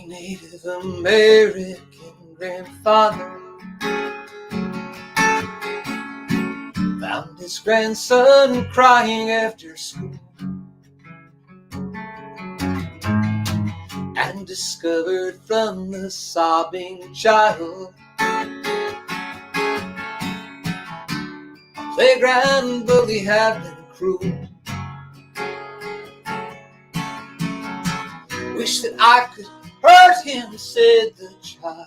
Native American grandfather found his grandson crying after school and discovered from the sobbing child a playground bully had been cruel. Wish that I could hurt him, said the child.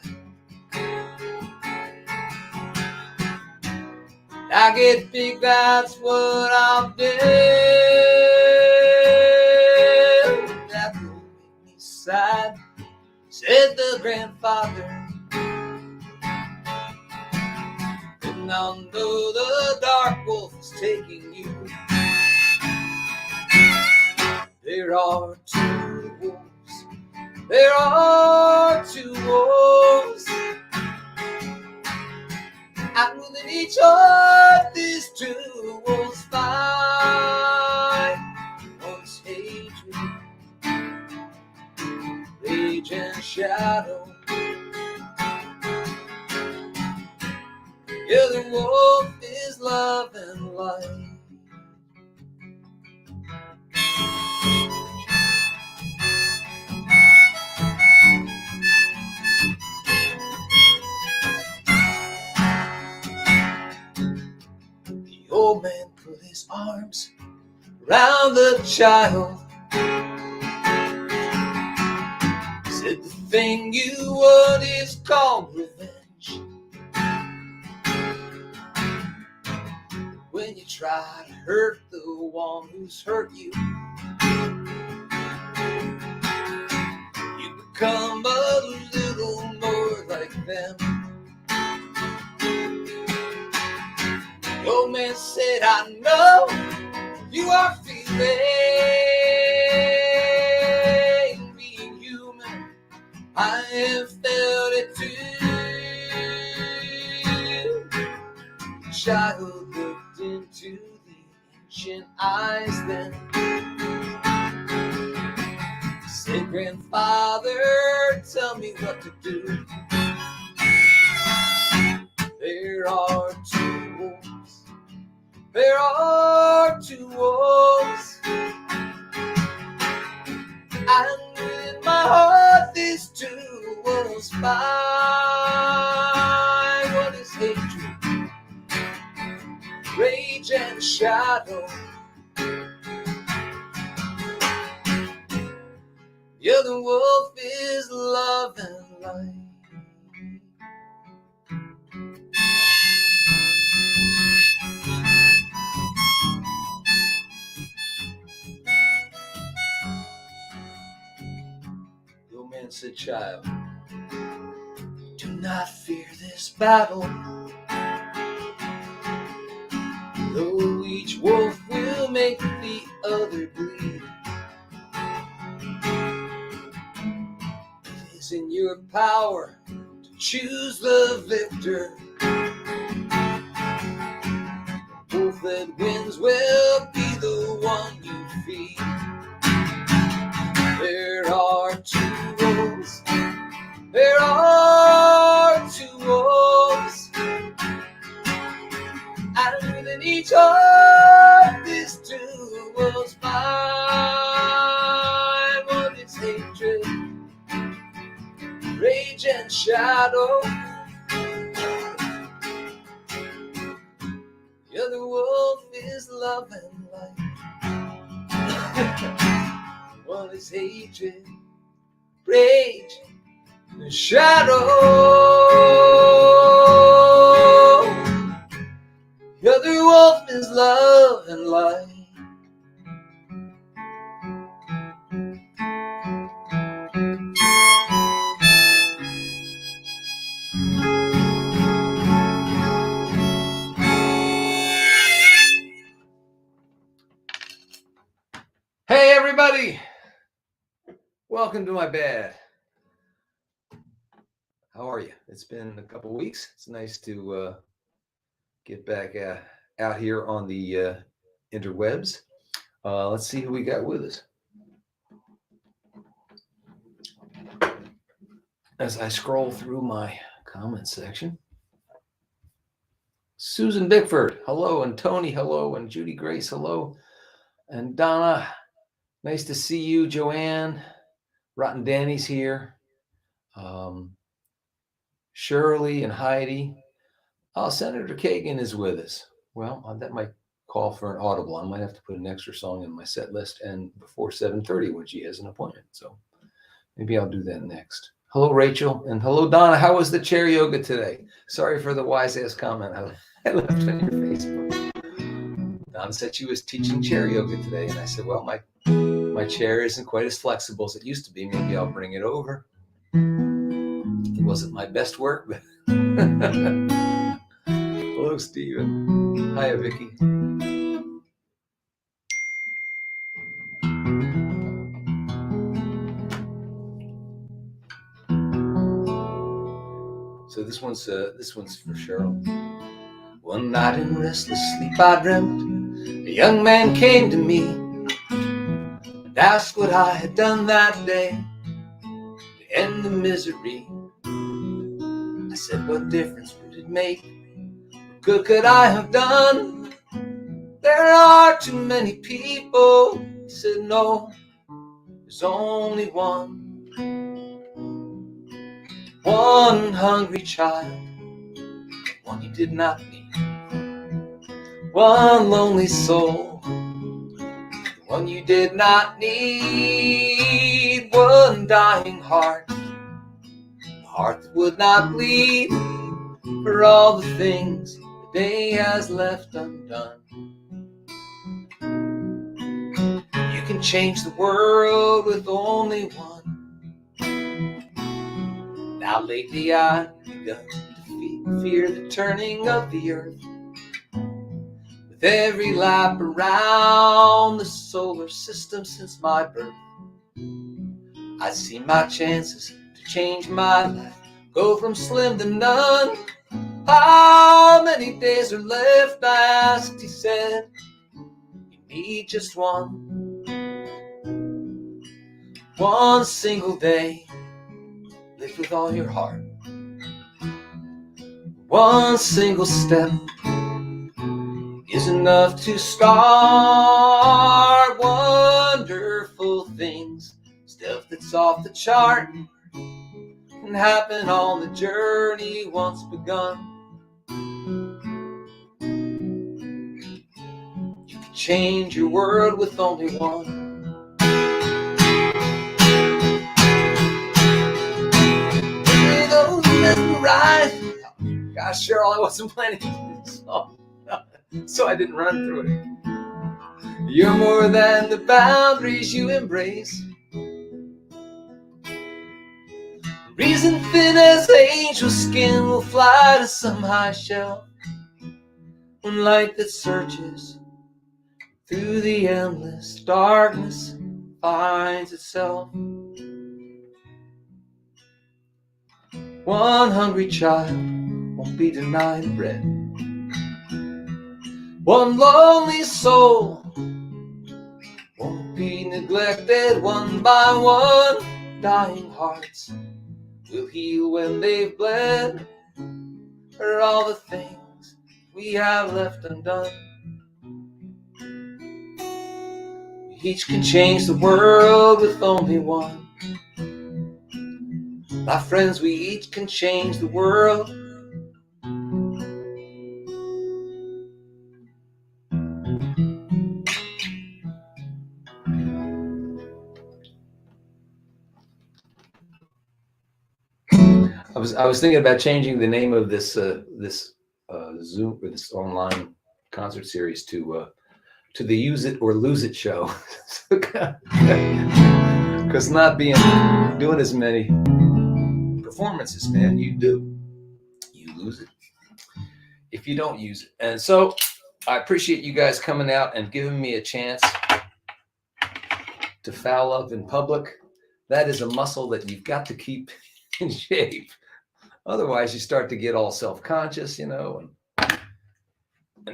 I get big, that's what I'll do. That will make me sad, said the grandfather. And I'll know the dark wolf is taking you. There are two wolves. There are two wolves, and within each of these two wolves fight. One's hatred, rage, and shadow. The other wolf is love and light. The old man put his arms around the child, said the thing you want is called revenge. When you try to hurt the one who's hurt you, you become a little more like them. The old man said, I know you are feeling being human. I have felt it too. The child looked into the ancient eyes then, said, Grandfather, tell me what to do. There are two wolves. There are two wolves, and in my heart these two wolves fight. One is hatred, rage, and shadow. The other wolf is love and light. The old man said, child, do not fear this battle, though each wolf will make the other bleed. It is in your power to choose the victor. The wolf that wins will be the one you feed. There are two wolves. There are two wolves, and within each of these two wolves fight. One is hatred, rage, and shadow. The other wolf is love and light. One is hatred, rage, and shadow. The other wolf is love and light. Hey everybody, welcome to my bed. How are you? It's been a couple weeks. It's nice to get back out here on the interwebs. Let's see who we got with us. as I scroll through my comment section. Susan Bickford, hello, and Tony, hello, and Judy Grace, hello, and Donna, nice to see you. Joanne, Rotten Danny's here. Shirley and Heidi. Oh, Senator Kagan is with us. Well, that might call for an audible. I might have to put an extra song in my set list and before 7:30 when she has an appointment. So maybe I'll do that next. Hello, Rachel, and hello, Donna. How was the chair yoga today? Sorry for the wise ass comment I left on your Facebook. Donna said she was teaching chair yoga today, and I said, well, my chair isn't quite as flexible as it used to be. Maybe I'll bring it over. It wasn't my best work, but hello, Stephen. Hiya, Vicky. So this one's for Cheryl. One night in restless sleep I dreamt a young man came to me and asked what I had done that day to end the misery. I said, what difference would it make? What good could I have done? There are too many people. He said, no, there's only one hungry child, one you did not need, one lonely soul, one you did not need, one dying heart, a heart that would not bleed for all the things the day has left undone. You can change the world with only one. Now lately I've begun to fear the turning of the earth. With every lap around the solar system since my birth, I see my chances to change my life go from slim to none. How many days are left, I asked. He said, you need just one single day. Live with all your heart. One single step is enough to start wonderful things. Stuff that's off the chart can happen on the journey once begun. You can change your world with only one. Those mesmerized. Gosh, Cheryl, I wasn't planning to do this song, so I didn't run through it. You're more than the boundaries you embrace. Reason thin as angel skin will fly to some high shelf. When light that searches through the endless darkness finds itself. One hungry child won't be denied bread. One lonely soul won't be neglected. One by one, dying hearts will heal when they've bled for all the things we have left undone. We each can change the world with only one. My friends, we each can change the world. I was thinking about changing the name of this Zoom or this online concert series to the Use It or Lose It show, because not doing as many performances, man, you lose it if you don't use it. And so I appreciate you guys coming out and giving me a chance to foul up in public. That is a muscle that you've got to keep in shape. Otherwise, you start to get all self-conscious, and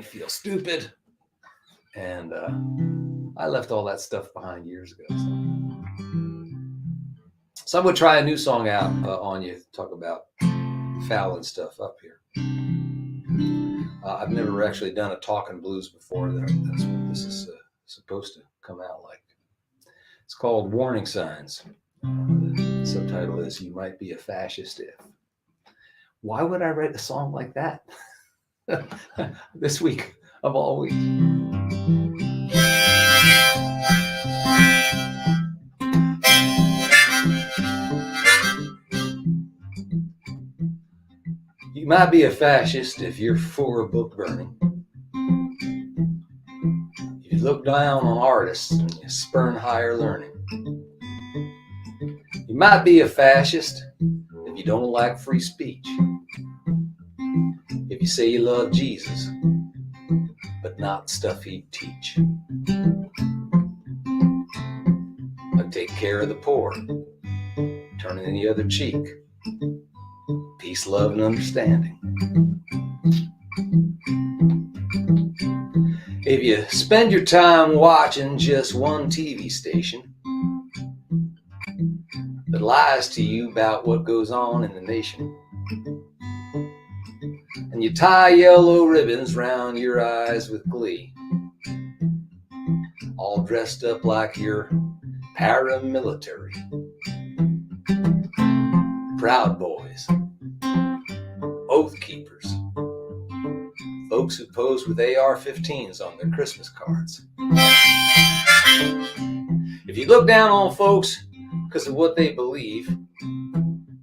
feel stupid. And I left all that stuff behind years ago. So. So I'm going to try a new song out on you, talk about fouling stuff up here. I've never actually done a talking blues before. That's what this is supposed to come out like. It's called Warning Signs. The subtitle is You Might Be a Fascist If. Why would I write a song like that this week of all weeks? You might be a fascist if you're for book burning. You look down on artists and you spurn higher learning. You might be a fascist if you don't like free speech. If you say you love Jesus, but not stuff he'd teach. Like take care of the poor, turning the other cheek. Peace, love, and understanding. If you spend your time watching just one TV station that lies to you about what goes on in the nation, and you tie yellow ribbons round your eyes with glee, all dressed up like you're paramilitary, Proud Boys, Oath Keepers, folks who pose with AR-15s on their Christmas cards. If you look down on folks because of what they believe,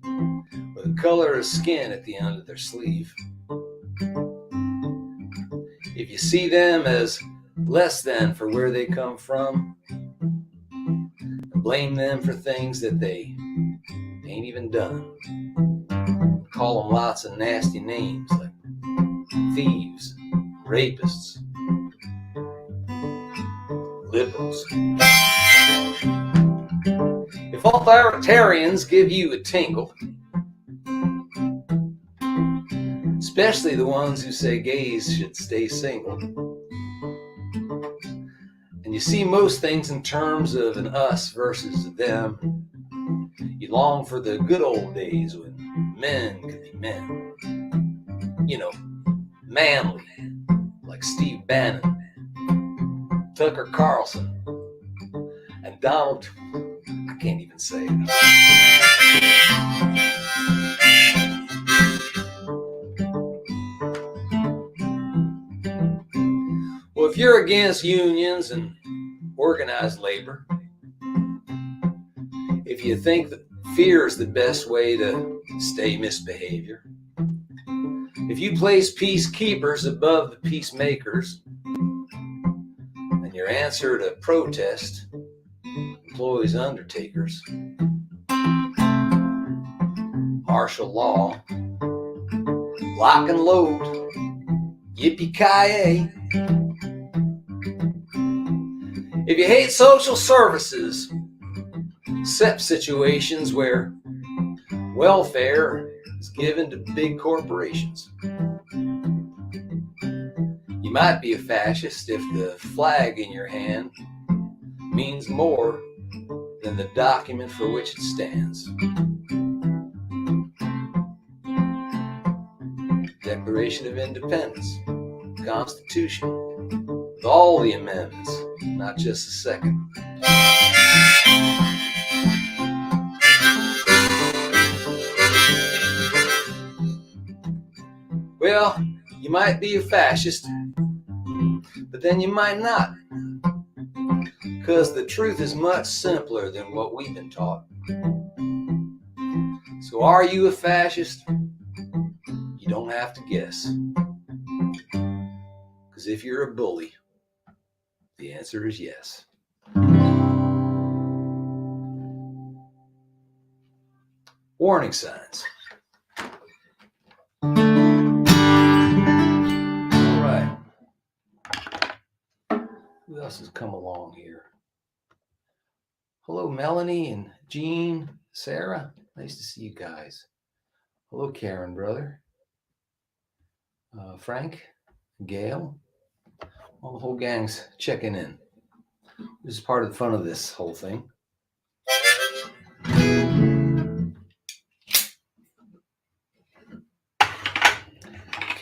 or the color of skin at the end of their sleeve, if you see them as less than for where they come from, and blame them for things that they ain't even done, call them lots of nasty names like thieves, rapists, liberals. If authoritarians give you a tingle, especially the ones who say gays should stay single, and you see most things in terms of an us versus a them, you long for the good old days when men could be men. You know, manly, like Steve Bannon, Tucker Carlson, and Donald, I can't even say it. Well, if you're against unions and organized labor, if you think that fear is the best way to stay misbehavior, if you place peacekeepers above the peacemakers, and your answer to protest employs undertakers, martial law, lock and load, yippee-ki-yay. If you hate social services, except situations where welfare is given to big corporations, you might be a fascist if the flag in your hand means more than the document for which it stands. Declaration of Independence, Constitution, with all the amendments, not just the second. Well, you might be a fascist, but then you might not, because the truth is much simpler than what we've been taught. So are you a fascist? You don't have to guess. Because if you're a bully, the answer is yes. Warning signs. All right. Who else has come along here? Hello, Melanie and Jean, Sarah. Nice to see you guys. Hello, Karen, brother. Frank, Gail. All the whole gang's checking in. This is part of the fun of this whole thing.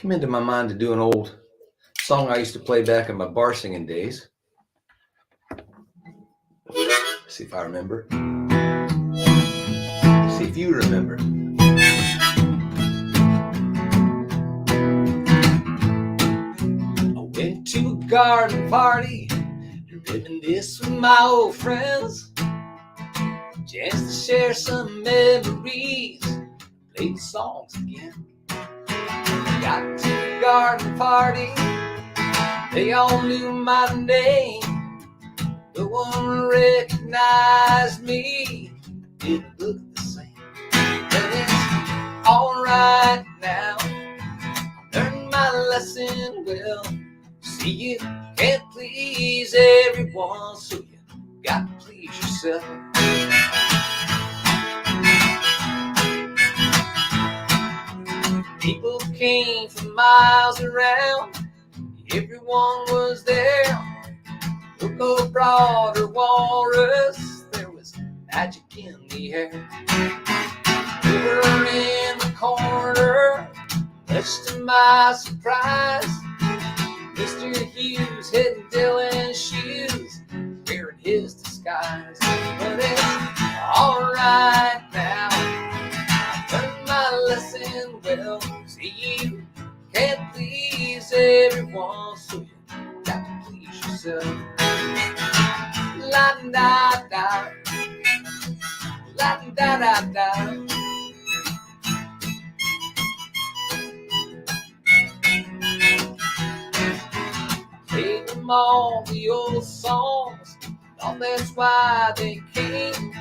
came into my mind to do an old song I used to play back in my bar singing days. See if I remember. See if you remember. I went to a garden party and reminisced with my old friends. Chance to share some memories, play the songs again. Got to the garden party, they all knew my name. No one recognized me, didn't look the same. But it's alright now, learned my lesson well. See, you can't please everyone, so you got to please yourself. People came from miles around, everyone was there. Local Broad or Walrus, there was magic in the air. We were in the corner, much to my surprise. Mr. Hughes hitting Dylan's shoes, wearing his disguise. But it's alright now, I've learned my lesson well. See, you can't please everyone, so you got to please yourself. La da da, la da da da. Played them all the old songs, thought that's why they came.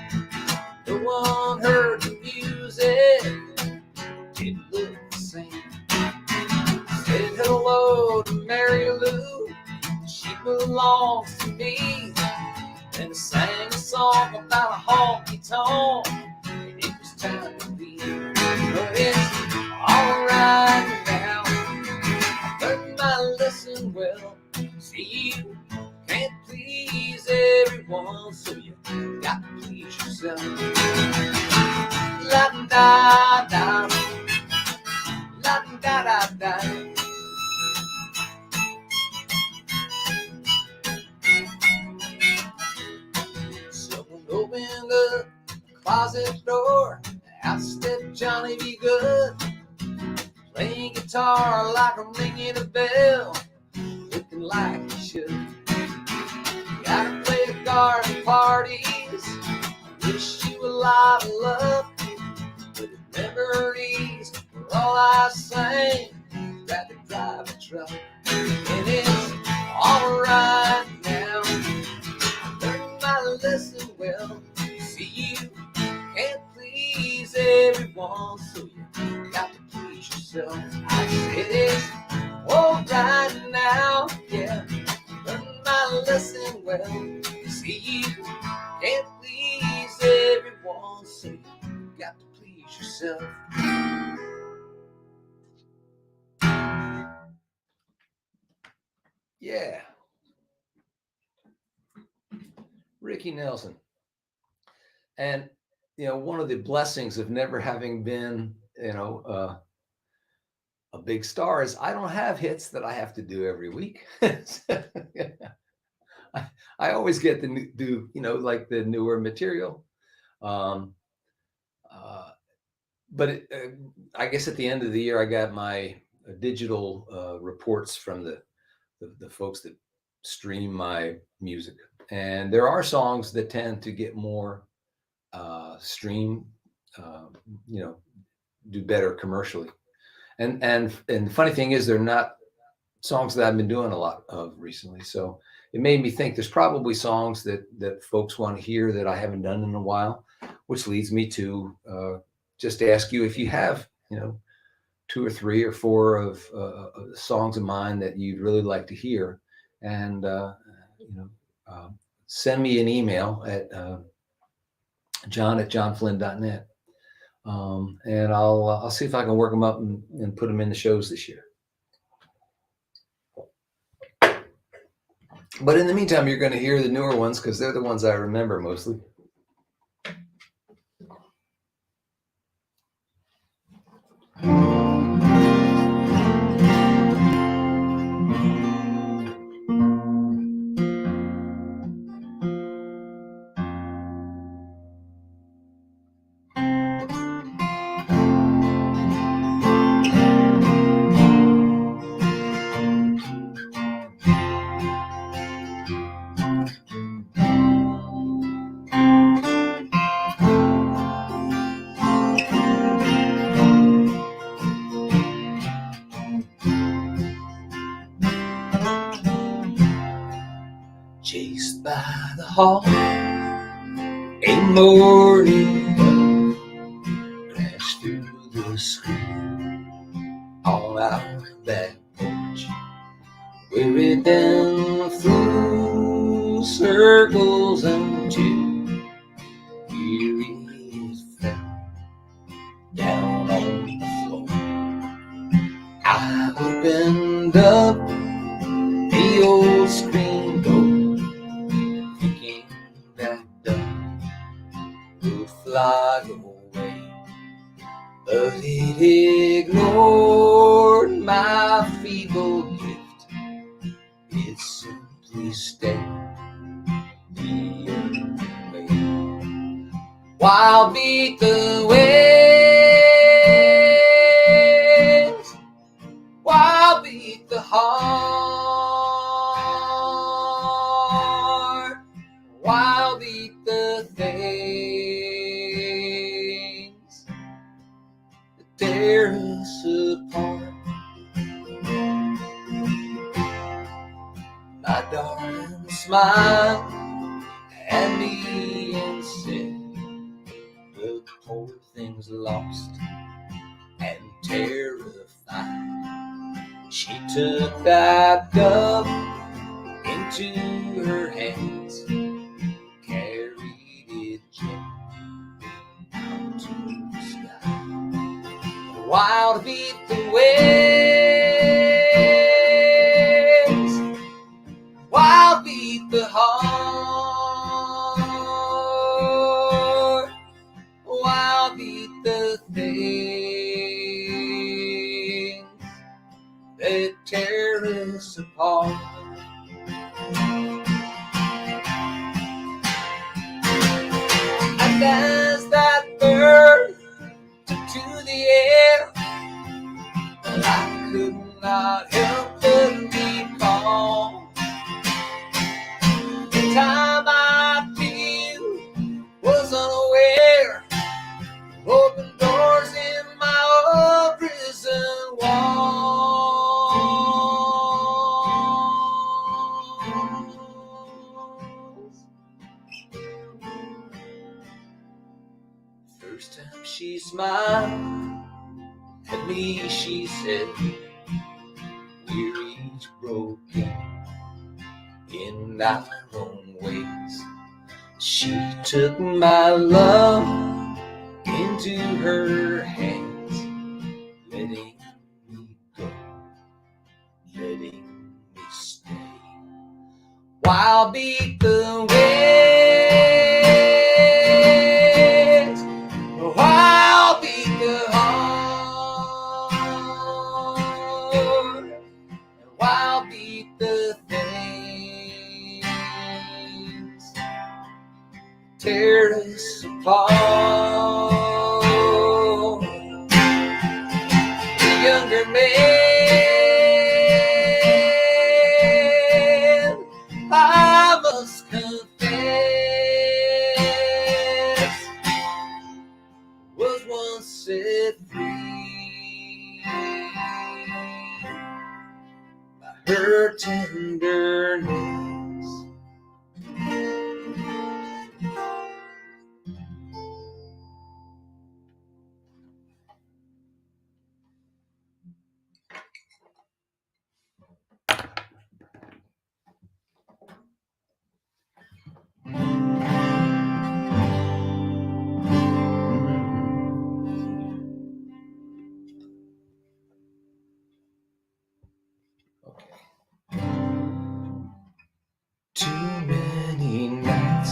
No one heard the music, didn't look the same. Said hello to Mary Lou, she belongs to me. And sang a song about a honky tonk, and it was time to leave. But it's alright now, I learned my lesson well. See, you can't please everyone, so you got to please yourself. La da da, la da da da. Someone opened up the closet door, out stepped Johnny B. Good, playing guitar like I'm ringing a bell, looking like he should. Gotta play at garden parties, wish you a lot of luck, but the memories were all I sang, rather drive a truck. And it's alright now, I learned my lesson well. See, you can't please everyone, so you got to please yourself. I said it's alright now, yeah, learned my lesson well. See, you can't please everyone, so you got to please yourself. Yeah. Ricky Nelson. And, one of the blessings of never having been, a big star is I don't have hits that I have to do every week. I always get to do, like the newer material. But I guess at the end of the year, I got my digital reports from the folks that stream my music. And there are songs that tend to get more stream, do better commercially. And the funny thing is, they're not songs that I've been doing a lot of recently. So it made me think there's probably songs that folks want to hear that I haven't done in a while, which leads me to just ask you if you have, 2 or 3 or 4 of songs of mine that you'd really like to hear, and send me an email at john@johnflynn.net. And I'll see if I can work them up and put them in the shows this year. But in the meantime, you're going to hear the newer ones because they're the ones I remember mostly. hall, a morning dove crashed through the screen on our back porch, where it then flew circles until it fell down on the floor. I opened up the old screen door, thinking that dove would fly away, but it ignored my feeble gift. It simply stayed the other way. While beat the winds, while beat the heart, while beat the things that tear us apart. My darling smiled at me and said, the poor thing's lost and terrified. She took that dove into her hands, carried it gently out to the sky. Wild beat the winds, wild beat the heart, wild beat the things that tear us apart. And as that bird took to the air, I could not help but recall the time I feel was unaware, open doors in my old prison walls. First time she smiled at me, she said, we're each broken in our own ways. She took my love into her hands, letting me go, letting me stay. While beat the winds, while beat the heart, while beat the things tear us apart. The younger man, I must confess, was once set free by her tenderness. Too many nights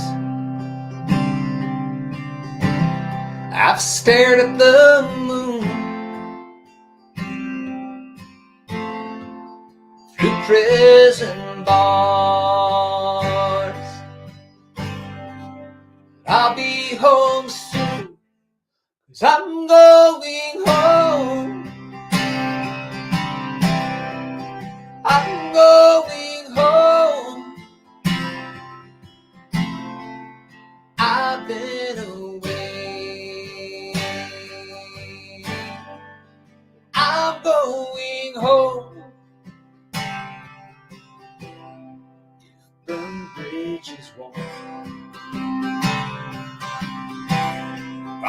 I've stared at the moon through prison bars. I'll be home soon, 'cause I'm going home. I'm going home. I've been away. I'm going home. If burned bridges won't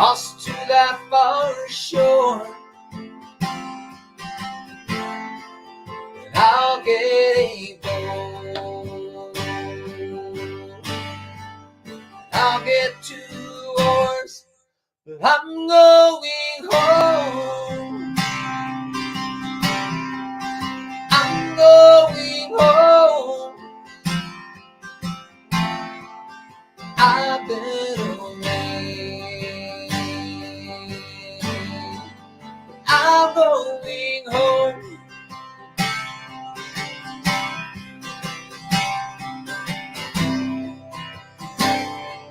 cross to that far shore, and I'll get a boat. I'll get 2 oars, but I'm going home. I'm going home. I've been away. I'm going home.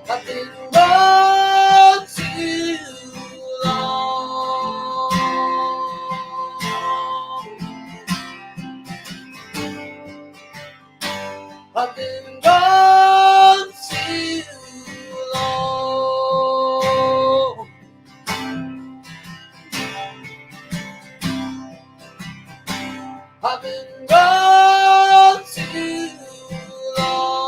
I've been gone too long. I've been gone too long. I've been gone too long.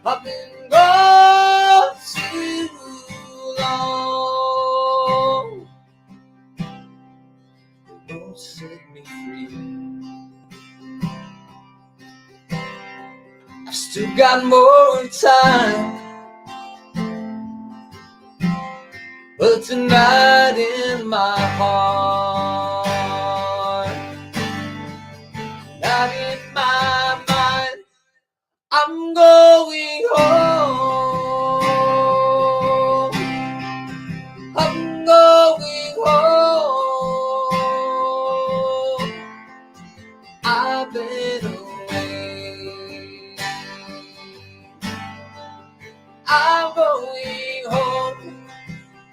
I've been gone too long. They won't set me free. I've still got more time, but tonight in my heart, not in my mind, I'm going home. I'm going home. I've been away. I'm going home.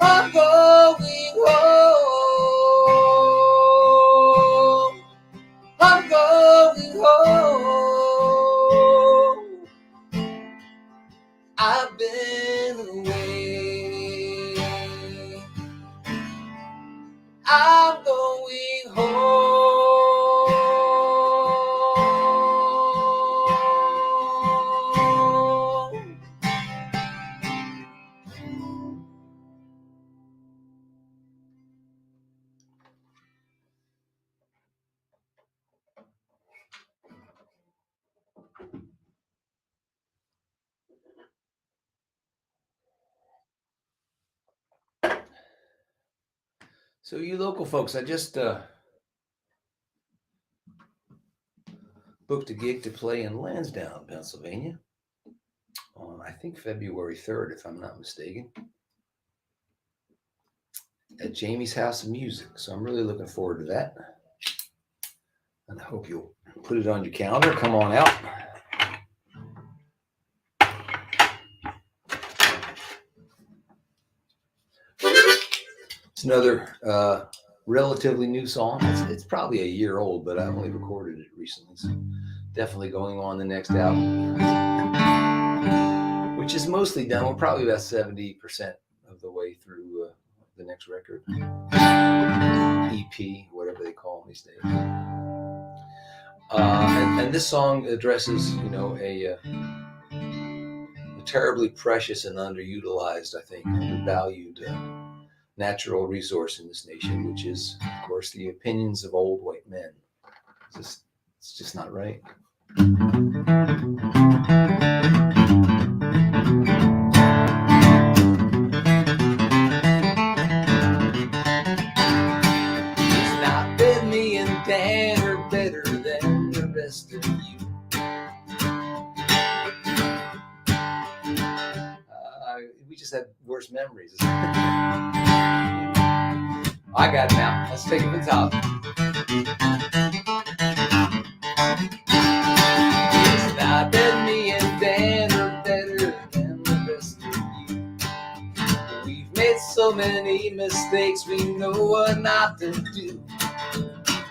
I'm going home. I'm going home. I've been away. I'm going home. So you local folks, I just booked a gig to play in Lansdowne, Pennsylvania on, I think, February 3rd, if I'm not mistaken, at Jamie's House of Music. So I'm really looking forward to that. And I hope you'll put it on your calendar. Come on out. It's another relatively new song. It's probably a year old, but I only recorded it recently. So definitely going on the next album, which is mostly done. We're probably about 70% of the way through the next record. EP, whatever they call them these days. And this song addresses, a terribly precious and underutilized, I think, undervalued natural resource in this nation, which is, of course, the opinions of old white men. It's just not right. It's not that me and Dan are better than the rest of you. We just had worse memories. I got it now. Let's take it to the top. It's not that me and Dan are better than the rest of you. We've made so many mistakes, we know what not to do.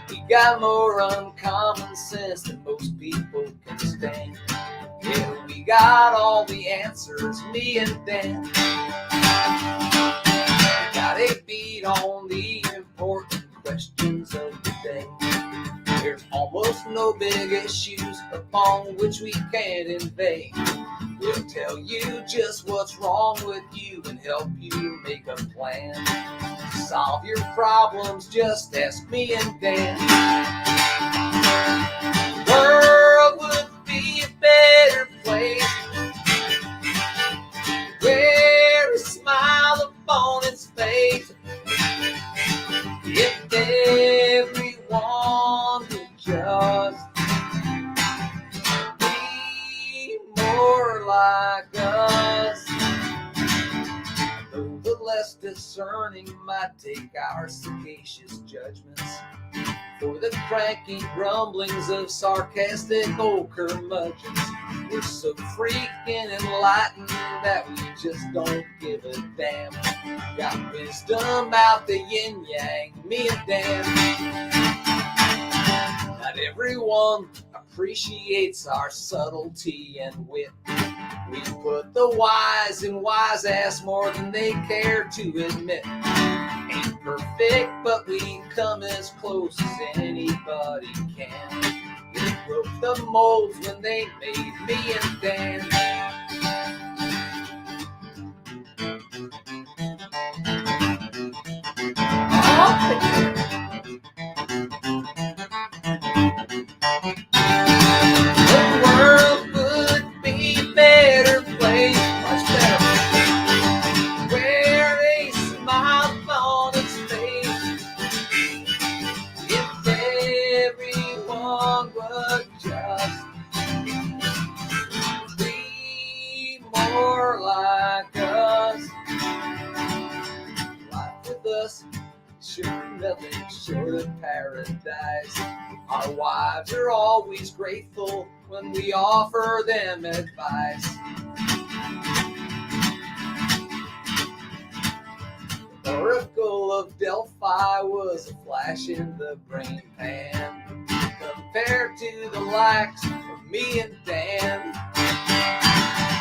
We got more uncommon sense than most people can stand. Yeah, we got all the answers, me and Dan. Got a beat on the important questions of the day. There's almost no big issues upon which we can't invade. We'll tell you just what's wrong with you and help you make a plan. To solve your problems, just ask me and Dan. The world would be a better place where a smile upon its face if everyone would just be more like us. Though the less discerning might take our sagacious judgments for the cranky grumblings of sarcastic old curmudgeons. We're so freaking enlightened that we just don't give a damn. Got wisdom out the yin-yang, me and Dan. Not everyone appreciates our subtlety and wit. We put the wise in wise ass more than they care to admit. Ain't perfect, but we come as close as anybody can. They broke the molds when they made me and Dan. The world would be a better place, much better, where a smile on its face if everyone would just be more like us. Life with us, sure nothing short of paradise. Our wives are always grateful when we offer them advice. The Oracle of Delphi was a flash in the brain pan compared to the likes of me and Dan.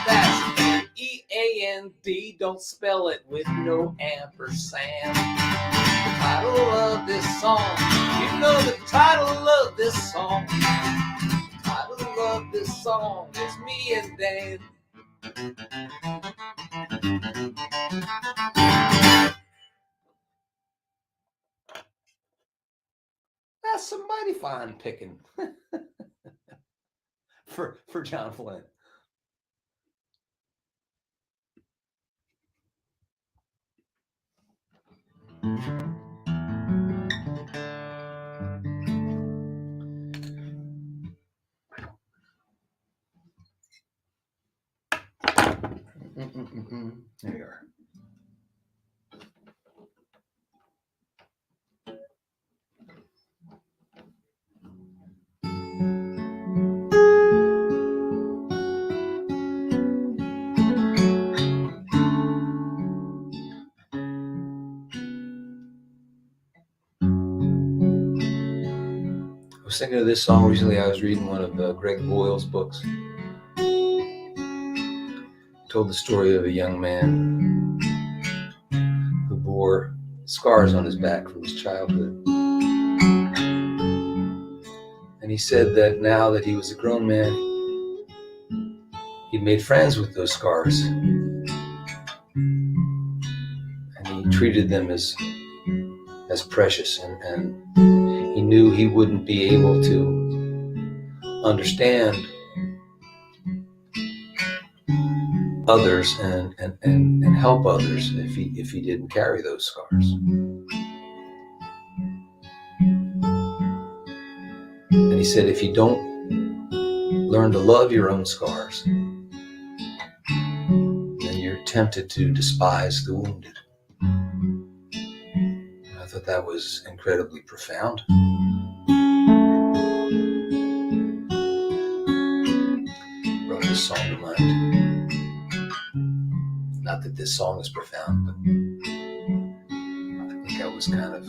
That's E-A-N-D, don't spell it with no ampersand. The title of this song, you know the title of this song. The title of this song is Me and Dan. That's some mighty fine picking for John Flynn. There you are. I was thinking of this song recently. I was reading one of Greg Boyle's books. Told the story of a young man who bore scars on his back from his childhood. And he said that now that he was a grown man, he'd made friends with those scars. And he treated them as precious. And he knew he wouldn't be able to understand others and help others if he didn't carry those scars. And he said, if you don't learn to love your own scars, then you're tempted to despise the wounded. And I thought that was incredibly profound. Brought this song to mind. Not that this song is profound, but I think I was kind of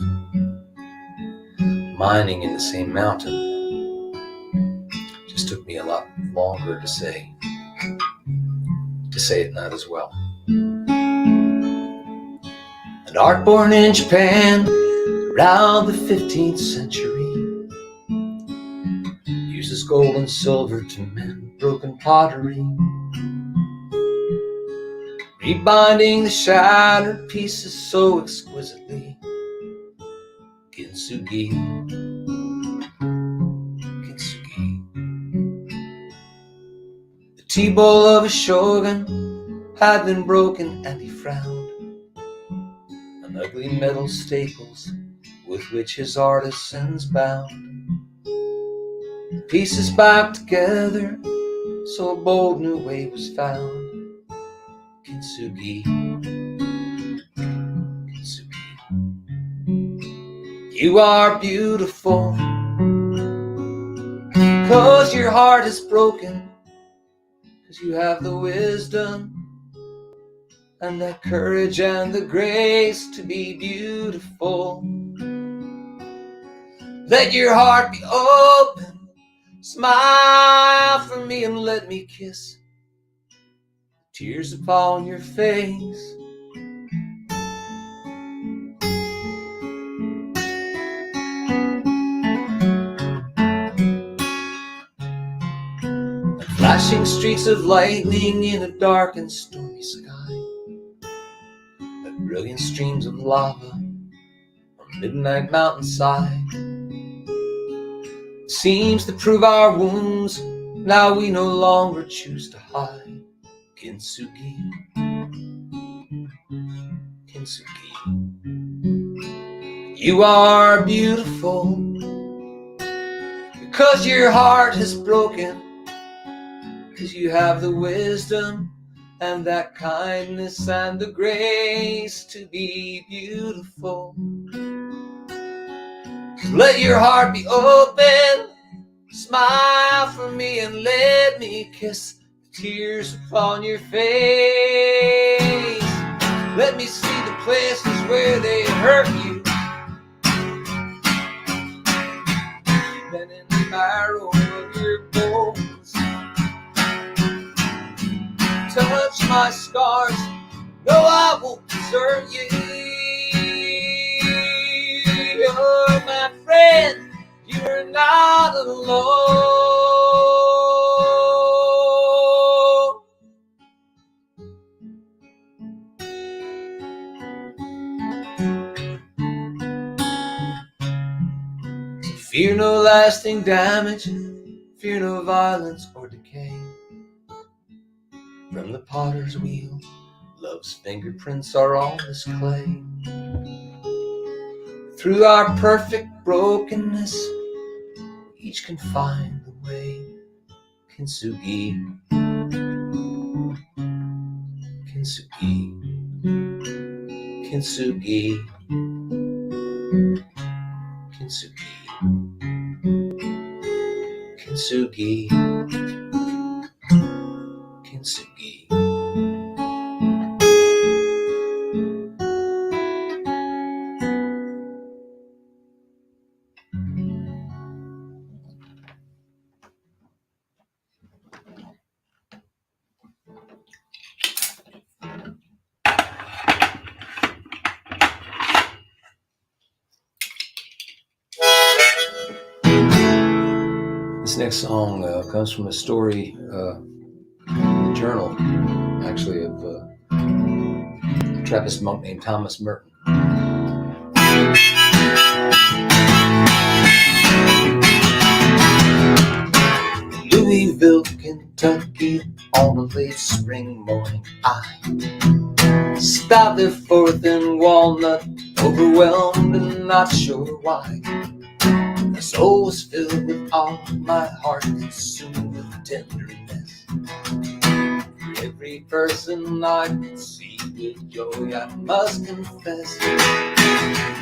mining in the same mountain. It just took me a lot longer to say it not as well. An art born in Japan around the 15th century gold and silver to mend broken pottery, rebinding the shattered pieces so exquisitely. Kintsugi, kintsugi. The tea-bowl of a shogun had been broken and he frowned on ugly metal staples with which his artisans bound pieces back together so a bold new way was found. Kintsugi, kintsugi. You are beautiful 'cause your heart is broken, 'cause you have the wisdom and that courage and the grace to be beautiful. Let your heart be open, smile for me and let me kiss tears upon your face. Like flashing streaks of lightning in a dark and stormy sky, like brilliant streams of lava on a midnight mountainside. It seems to prove our wounds, now we no longer choose to hide. Kintsugi, kintsugi. You are beautiful because your heart is broken, because you have the wisdom and that kindness and the grace to be beautiful. Let your heart be open, smile for me and let me kiss the tears upon your face. Let me see the places where they hurt you, been in the marrow of your bones. Touch my scars, no, I won't desert you. You're my friend, you're not alone. Fear no lasting damage, fear no violence or decay. From the potter's wheel, love's fingerprints are on this clay. Through our perfect brokenness, each can find the way. Kintsugi, kintsugi, kintsugi, kintsugi, kintsugi, kintsugi. This next song comes from a story in the journal, actually, of a Trappist monk named Thomas Merton. Louisville, Kentucky, on a late spring morning, I stopped there for a thin walnut, overwhelmed and not sure why. My soul was filled with awe, my heart consumed with tenderness. Every person I could see with joy, I must confess.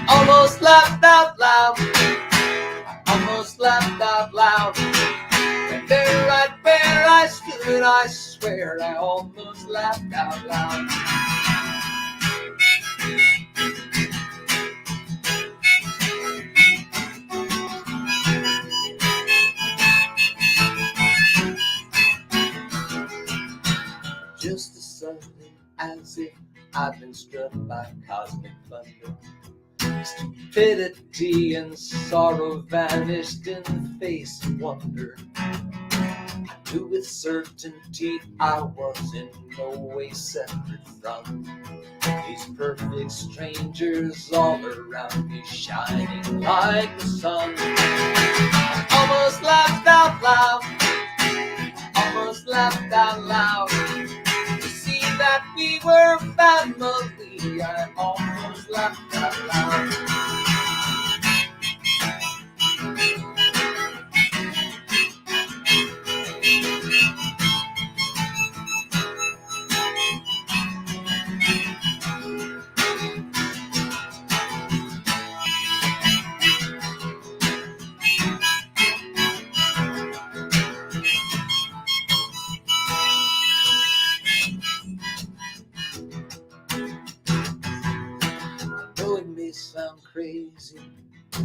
Almost laughed out loud, almost laughed out loud. And there, right where I stood, I swear I almost laughed out loud. Just as suddenly as if I'd been struck by cosmic thunder, Stupidity and sorrow vanished in the face of wonder. I knew with certainty I was in no way separate from these perfect strangers all around me, shining like the sun. I almost laughed out loud, almost laughed out loud, to see that we were family. I almost laughed out loud. Though it may sound crazy,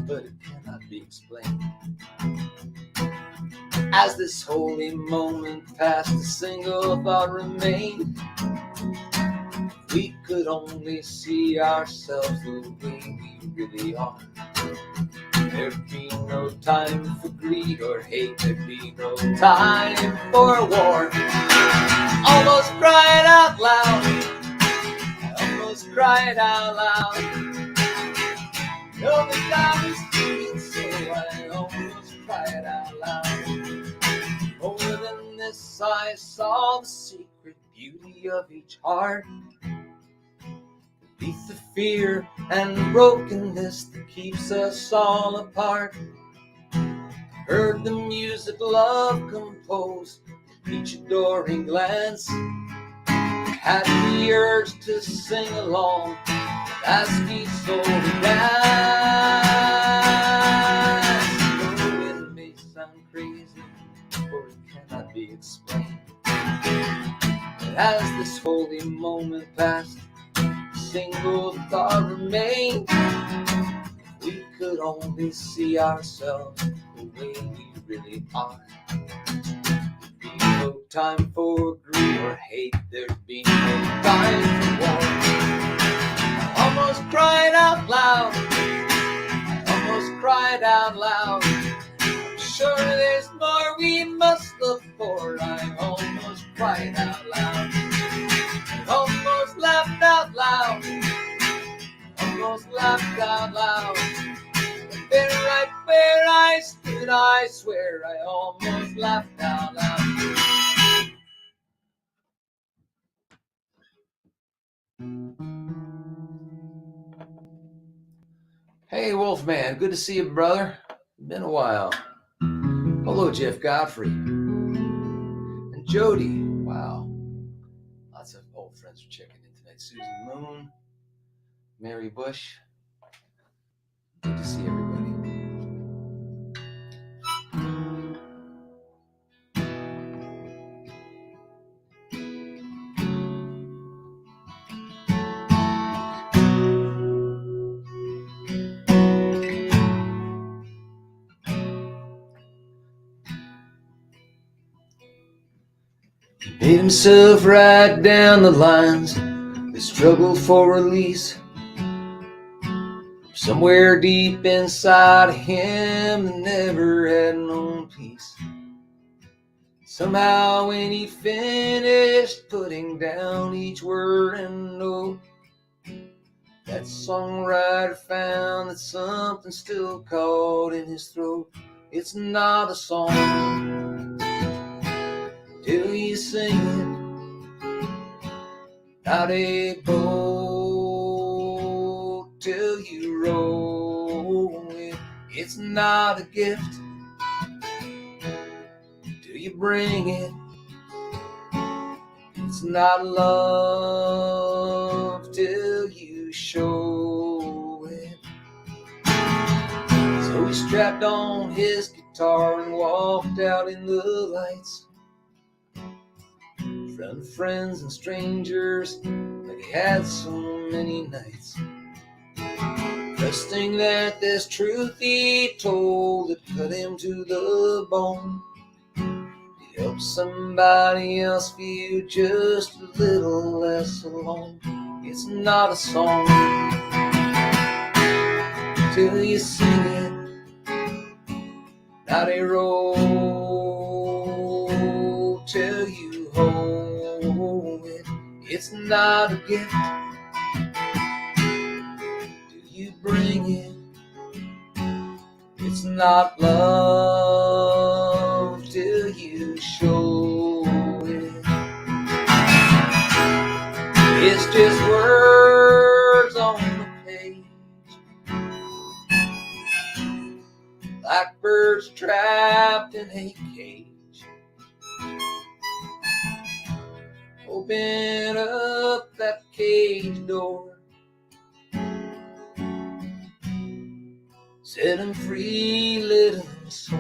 but it cannot be explained. As this holy moment passed, a single thought remained. We could only see ourselves the way we really are. There'd be no time for greed or hate, there'd be no time for war. Almost cried out loud, almost cried out loud. No, the God was doing so, I almost cried out loud. More than this, I saw the secret beauty of each heart, beneath the fear and brokenness that keeps us all apart. Heard the music love compose, each adoring glance. Had the urge to sing along as we slowly dance. Though it may sound crazy, or it cannot be explained, but as this holy moment passed, a single thought remained. We could only see ourselves the way we really are. There'd be no time for greed or hate, there'd be no time for war. I almost cried out loud, I almost cried out loud. I'm sure there's more we must look for. I almost cried out loud, I almost laughed out loud, almost laughed out loud. But there right where I stood, I swear I almost laughed out loud. Hey, Wolfman, good to see you, brother. Been a while. Hello, Jeff Godfrey. And Jody. Wow. Lots of old friends are checking in tonight. Susan Moon, Mary Bush. Good to see everybody. Made himself right down the lines, the struggle for release. Somewhere deep inside of him, never had known peace. Somehow when he finished putting down each word and note, that songwriter found that something still caught in his throat. It's not a song till you sing it, not a boat till you row it. It's not a gift till you bring it. It's not love till you show it. So he strapped on his guitar and walked out in the lights, in front of friends and strangers like he had so many nights, trusting that this truth he told had cut him to the bone. He'd help somebody else feel just a little less alone. It's not a song till you sing it. Not a roll till you hold it. It's not a gift till you bring it. It's not love till you show it. It's just words on the page, like birds trapped in a cage. Open up that cage door, set them free, let them soar.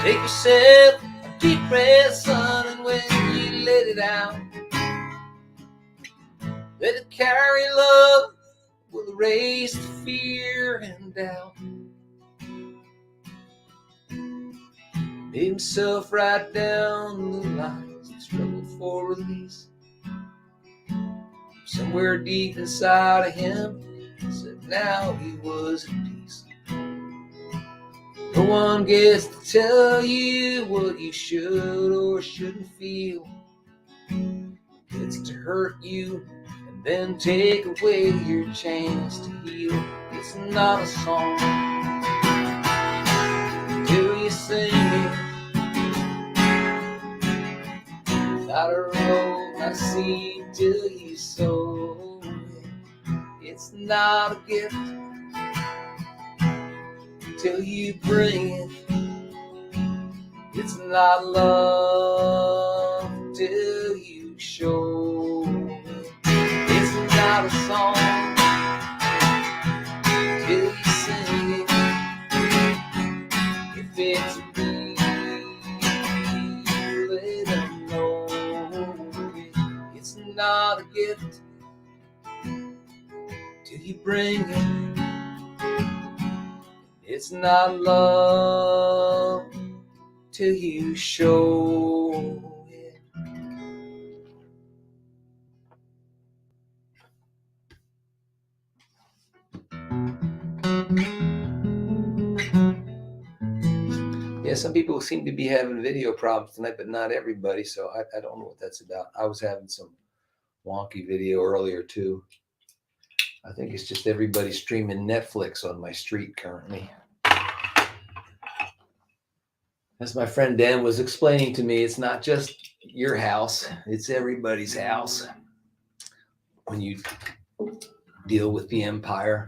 Take yourself a deep breath, son, and when you let it out, let it carry love, will erase the fear and doubt. Made himself write down the lines and struggle for release. Somewhere deep inside of him, said now he was at peace. No one gets to tell you what you should or shouldn't feel. It's to hurt you and then take away your chance to heal. It's not a song till you sing it. Not a road, not a seed till you sow it. It's not a gift till you bring it. It's not love till you show it. It's not a song till you sing it. If it's a beat, let them know it. It's not a gift till you bring it. It's not love till you show it. Yeah, some people seem to be having video problems tonight, but not everybody, so I don't know what that's about. I was having some wonky video earlier too. I think it's just everybody streaming Netflix on my street currently. As my friend Dan was explaining to me, it's not just your house, it's everybody's house when you deal with the empire.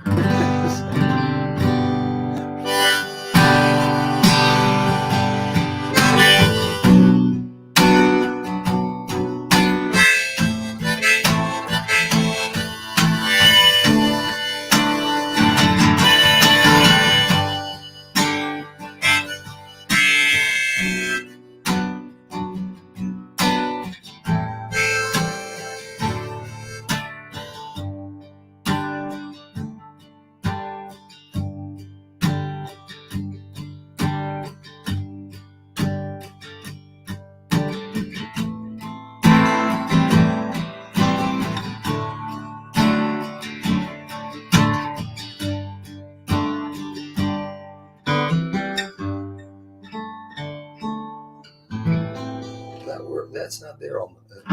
That's not there all the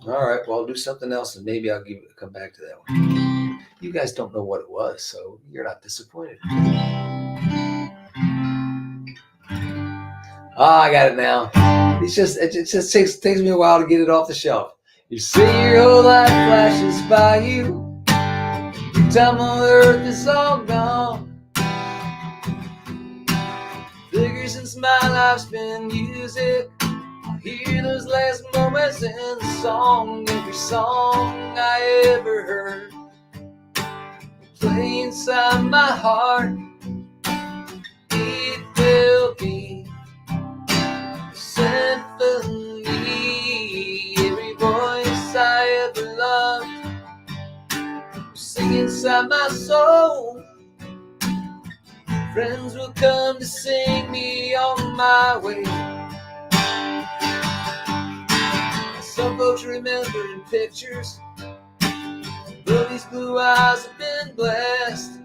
All right, well, I'll do something else and maybe I'll come back to that one. You guys don't know what it was, so you're not disappointed. I got it now. It just takes me a while to get it off the shelf. You say your whole life flashes by you. Your time on earth is all gone. Figure since my life's been music, I hear those last moments in the song. Every song I ever heard play inside my heart. It will be a symphony. Every voice I ever loved will sing inside my soul. Friends will come to sing me on my way. to remember in pictures. Though these blue eyes have been blessed,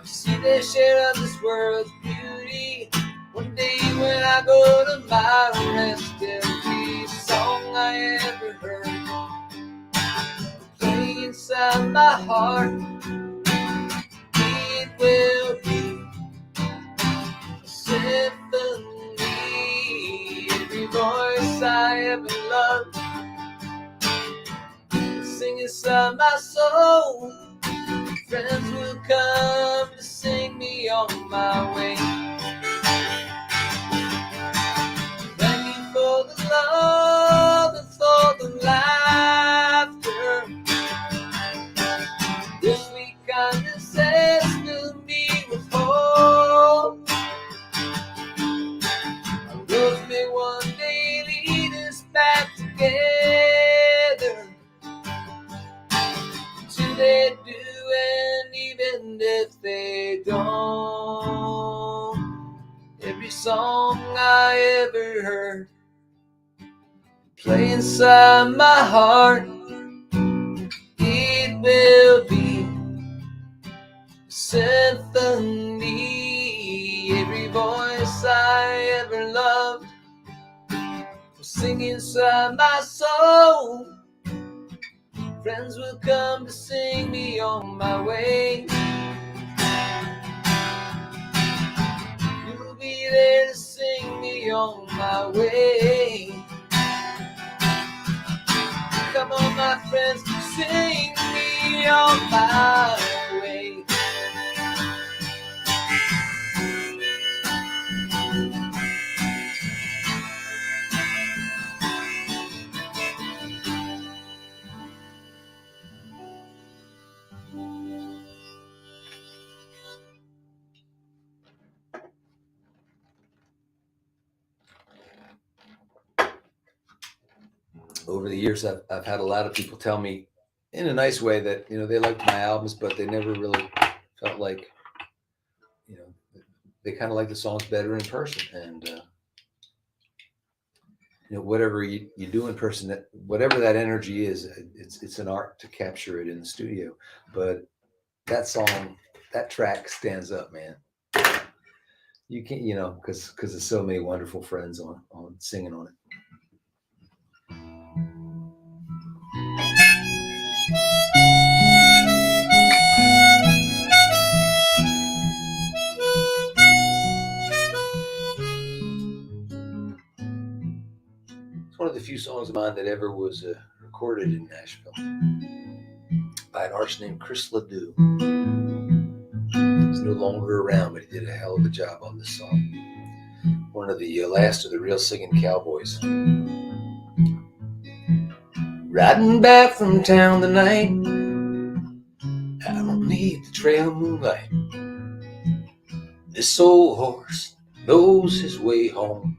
see their share of this world's beauty. One day when I go to my rest, every song I ever heard play inside my heart. It will be a symphony. Every voice I ever loved sing inside my soul. Friends will come to sing me on my way. Thank you for the love and for the laughter. This sweet kindness has filled me with hope. Our roads may one day lead us back together. Till they do, and even if they don't, every song I ever heard play inside my heart. It will be a symphony. Every voice I ever loved will sing inside my soul. Friends will come to sing me on my way. You'll be there to sing me on my way. Come on, my friends, sing me on my way. Over the years, I've had a lot of people tell me in a nice way that, they liked my albums, but they never really felt like, they kind of like the songs better in person. And, whatever you do in person, whatever that energy is, it's an art to capture it in the studio. But that song, that track stands up, man. You can't, because there's so many wonderful friends on singing on it. It's one of the few songs of mine that ever was recorded in Nashville by an artist named Chris Ledoux. He's no longer around, but he did a hell of a job on this song. One of the last of the real singing cowboys. Riding back from town tonight, I don't need the trail of moonlight. This old horse knows his way home.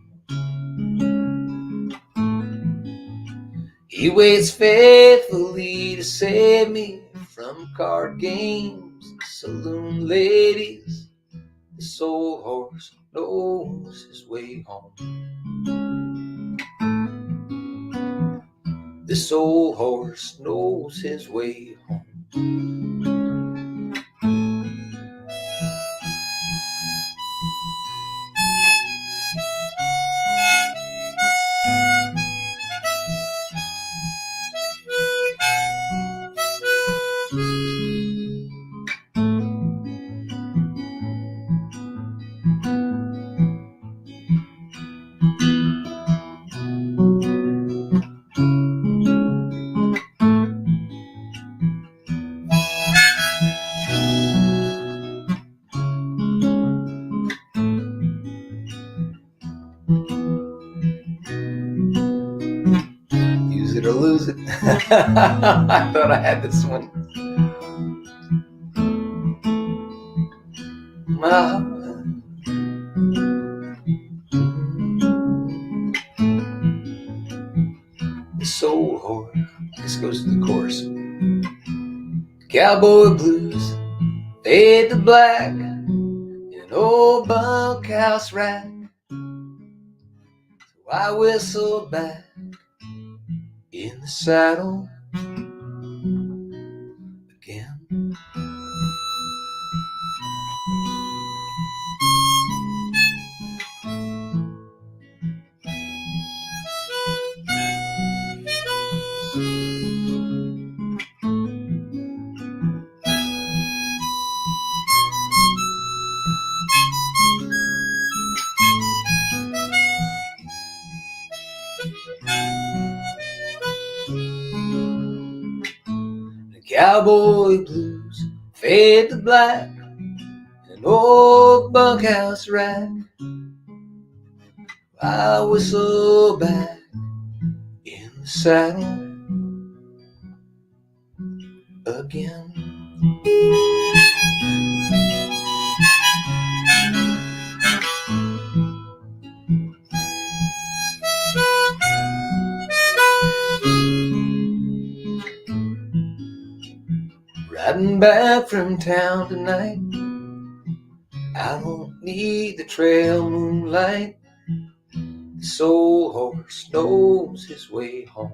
He waits faithfully to save me from card games, saloon ladies. This old horse knows his way home. This old horse knows his way home. Use it or lose it. I thought I had this one. This old horse. This goes to the chorus. Cowboy blues fade to black in an old bunkhouse rack. So I whistle back in the saddle again. The cowboy blues fade to black, an old bunkhouse rack. I whistle back in the saddle again. Riding back from town tonight, I don't need the trail moonlight. This old horse knows his way home.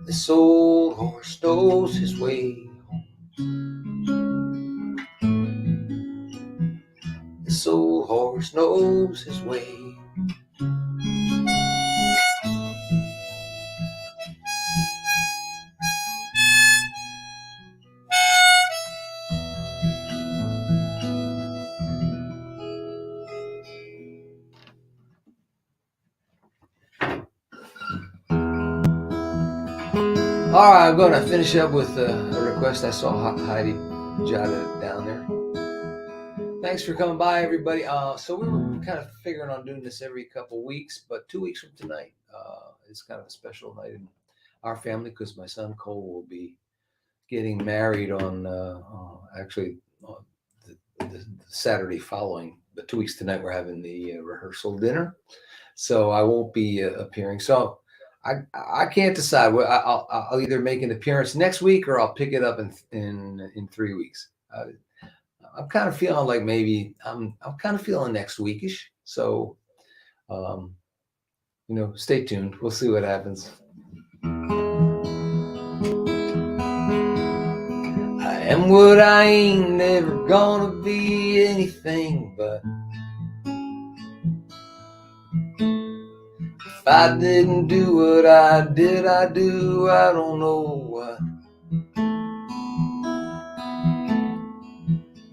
This old horse knows his way home. This old horse knows his way. All right, I'm going to finish up with a request. I saw Heidi jotted down there. Thanks for coming by, everybody. So we were kind of figuring on doing this every couple weeks, but 2 weeks from tonight is kind of a special night in our family because my son Cole will be getting married on the Saturday following. But 2 weeks tonight, we're having the rehearsal dinner, so I won't be appearing. So I can't decide. I'll either make an appearance next week or I'll pick it up in 3 weeks. I'm kind of feeling like maybe I'm kind of feeling next weekish. So, stay tuned. We'll see what happens. I am what I ain't, never gonna be anything but. If I didn't do what I did, I don't know what.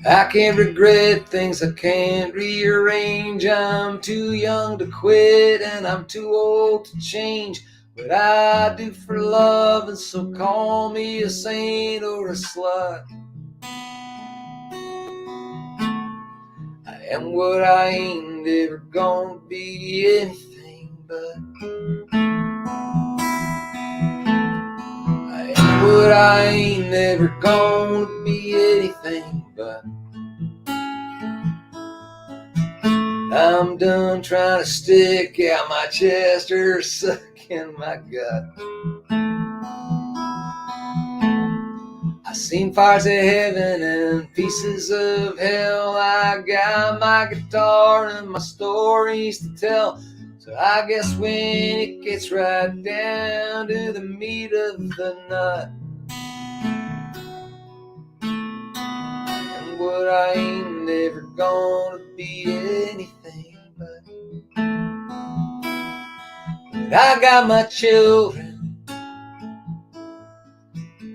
I can't regret things I can't rearrange. I'm too young to quit and I'm too old to change. But I do for love, and so call me a saint or a slut. I am what I ain't, never gonna be anything but. I am what I ain't, never gonna be anything but. I'm done trying to stick out my chest or suck in my gut. I've seen fires of heaven and pieces of hell. I got my guitar and my stories to tell. So I guess when it gets right down to the meat of the nut, and what I ain't, never gonna be anything but. But I got my children,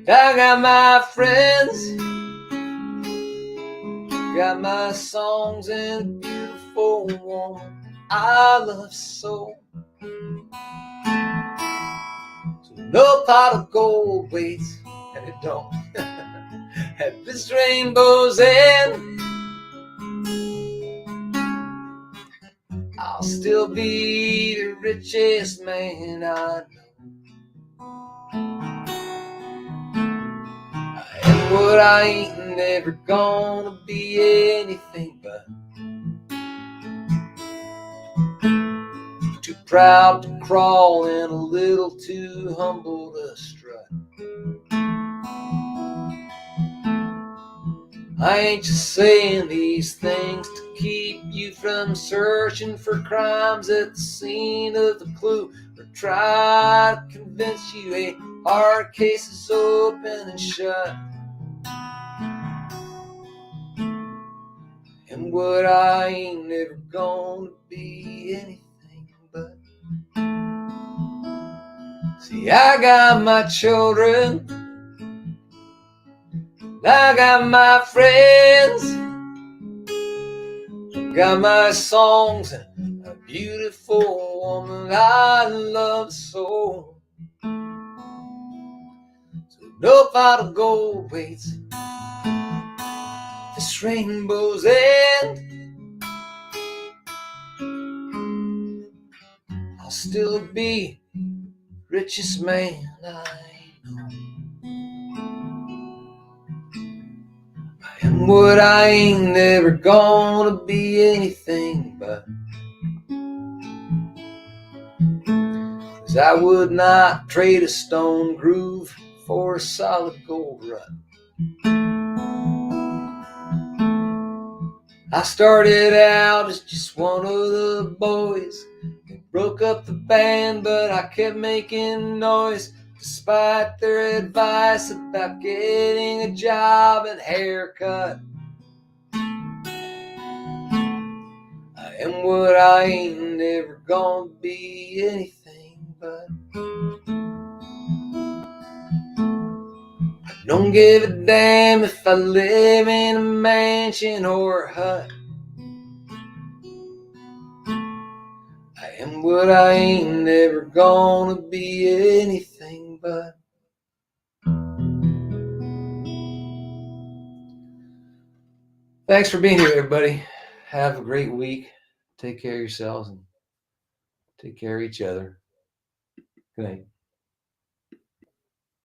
I got my friends, got my songs and a beautiful woman I love so. So no pot of gold waits, and it don't, at this rainbow's end. I'll still be the richest man I know. I am what I ain't, never gonna be anything but. Too proud to crawl and a little too humble to strut. I ain't just saying these things to keep you from searching for crimes at the scene of the clue, or try to convince you a hard case is open and shut. And what I ain't never gonna be anything but. See, I got my children, I got my friends, got my songs and a beautiful woman I love so. So no pot of gold waits this rainbow's end. I'll still be richest man I know. And what I ain't never gonna be anything but. 'Cause I would not trade a stone groove for a solid gold rut. I started out as just one of the boys who broke up the band, but I kept making noise despite their advice about getting a job and haircut. I am what I ain't never gonna be anything but. I don't give a damn if I live in a mansion or a hut. I am what I ain't never gonna be anything but. Thanks for being here, everybody. Have a great week. Take care of yourselves and take care of each other. Good night.